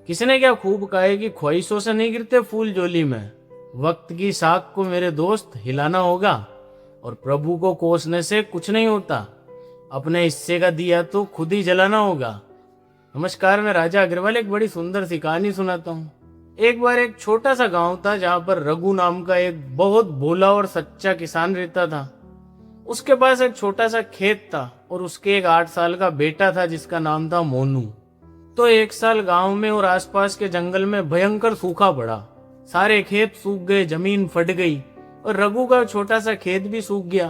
किसी ने क्या खूब कहा है कि ख्वाहिशों से नहीं गिरते फूल जोली में। वक्त की साख को मेरे दोस्त हिलाना होगा और प्रभु को कोसने से कुछ नहीं होता। अपने हिस्से का दिया तो खुद ही जलाना होगा। नमस्कार, मैं राजा अग्रवाल एक बड़ी सुंदर सी कहानी सुनाता हूँ। एक बार एक छोटा सा गांव था जहाँ पर रघु नाम का एक बहुत भोला और सच्चा किसान रहता था। उसके पास एक छोटा सा खेत था और उसके एक 8 साल का बेटा था जिसका नाम था मोनू। तो एक साल गांव में और आसपास के जंगल में भयंकर सूखा पड़ा। सारे खेत सूख गए, जमीन फट गई और रघु का छोटा सा खेत भी सूख गया।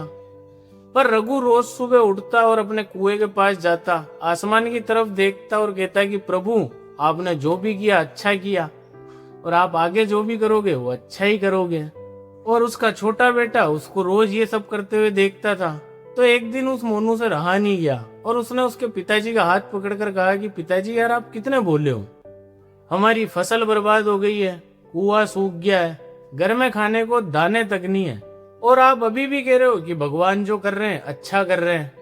पर रघु रोज सुबह उठता और अपने कुएं के पास जाता, आसमान की तरफ देखता और कहता कि प्रभु, आपने जो भी किया अच्छा किया और आप आगे जो भी करोगे वो अच्छा ही करोगे। और उसका छोटा बेटा उसको रोज ये सब करते हुए देखता था। तो एक दिन उस मोनू से रहा नहीं गया और उसने उसके पिताजी का हाथ पकड़कर कहा कि पिताजी यार, आप कितने भोले हो। हमारी फसल बर्बाद हो गई है, कुआं सूख गया है, घर में खाने को दाने तक नहीं है और आप अभी भी कह रहे हो कि भगवान जो कर रहे हैं अच्छा कर रहे हैं।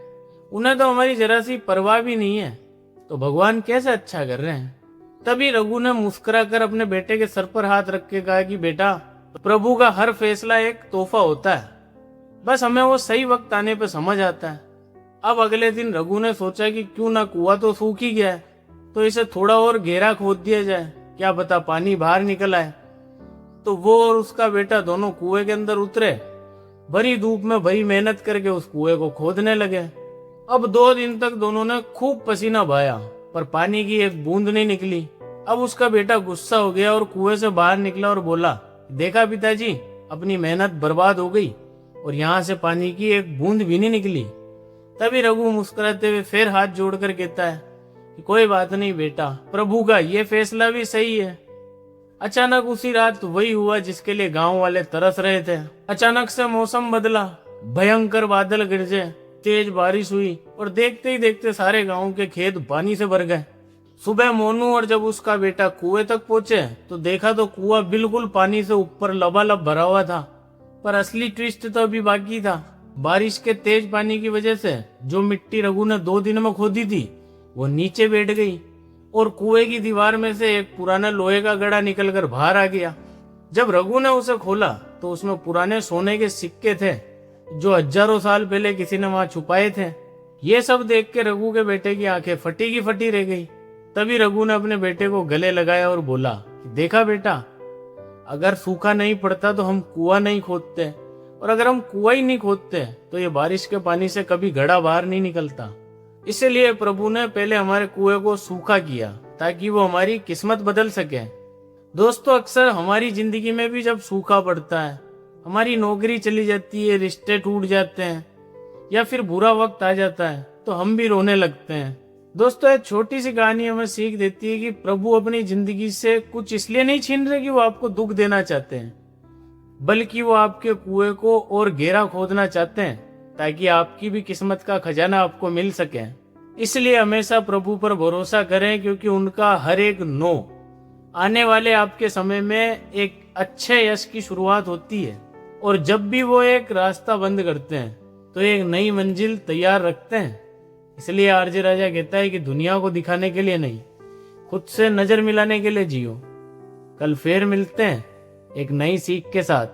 उन्हें तो हमारी जरा सी परवाह भी नहीं है, तो भगवान कैसे अच्छा कर रहे हैं। तभी रघु ने मुस्कुराकर अपने बेटे के सर पर हाथ रख के कहा कि बेटा, प्रभु का हर फैसला एक तोहफा होता है, बस हमें वो सही वक्त आने पे समझ आता है। अब अगले दिन रघु ने सोचा कि क्यों ना, कुआं तो सूख ही गया है तो इसे थोड़ा और गहरा खोद दिया जाए, क्या पता पानी बाहर निकल आए। तो वो और उसका बेटा दोनों कुएं के अंदर उतरे, भरी धूप में भरी मेहनत करके उस कुएं को खोदने लगे। अब 2 दिन तक दोनों ने खूब पसीना बहाया पर पानी की एक बूंद नहीं निकली। अब उसका बेटा गुस्सा हो गया और कुएं से बाहर निकला और बोला, देखा पिताजी, अपनी मेहनत बर्बाद हो गई और यहाँ से पानी की एक बूंद भी नहीं निकली। तभी रघु मुस्कुराते हुए फिर हाथ जोड़कर कहता है कि कोई बात नहीं बेटा, प्रभु का ये फैसला भी सही है। अचानक उसी रात वही हुआ जिसके लिए गांव वाले तरस रहे थे। अचानक से मौसम बदला, भयंकर बादल गरजे, तेज बारिश हुई और देखते ही देखते सारे गांव के खेत पानी से भर गए। सुबह मोनू और जब उसका बेटा कुएं तक पहुंचे तो देखा तो कुआं बिल्कुल पानी से ऊपर लबालब भरा हुआ था। पर असली ट्विस्ट तो अभी बाकी था। बारिश के तेज पानी की वजह से जो मिट्टी रघु ने 2 दिन में खोदी थी वो नीचे बैठ गई और कुएं की दीवार में से एक पुराना लोहे का गड़ा निकलकर बाहर आ गया। जब रघु ने उसे खोला तो उसमें पुराने सोने के सिक्के थे जो हजारों साल पहले किसी ने वहां छुपाए थे। ये सब देख के रघु के बेटे की आंखें फटी की फटी रह गई। तभी रघु ने अपने बेटे को गले लगाया और बोला कि देखा बेटा, अगर सूखा नहीं पड़ता तो हम कुआं नहीं खोदते और अगर हम कुआं ही नहीं खोदते तो ये बारिश के पानी से कभी घड़ा बाहर नहीं निकलता। इसलिए प्रभु ने पहले हमारे कुएं को सूखा किया ताकि वो हमारी किस्मत बदल सके। दोस्तों, अक्सर हमारी जिंदगी में भी जब सूखा पड़ता है, हमारी नौकरी चली जाती है, रिश्ते टूट जाते हैं या फिर बुरा वक्त आ जाता है तो हम भी रोने लगते हैं। दोस्तों, एक छोटी सी कहानी हमें सीख देती है कि प्रभु अपनी जिंदगी से कुछ इसलिए नहीं छीन रहे कि वो आपको दुख देना चाहते हैं, बल्कि वो आपके कुएं को और गहरा खोदना चाहते हैं ताकि आपकी भी किस्मत का खजाना आपको मिल सके। इसलिए हमेशा प्रभु पर भरोसा करें क्योंकि उनका हर एक नो आने वाले आपके समय में एक अच्छे यश की शुरुआत होती है और जब भी वो एक रास्ता बंद करते हैं तो एक नई मंजिल तैयार रखते हैं। इसलिए आरजे राजा कहता है कि दुनिया को दिखाने के लिए नहीं, खुद से नजर मिलाने के लिए जियो। कल फिर मिलते हैं एक नई सीख के साथ।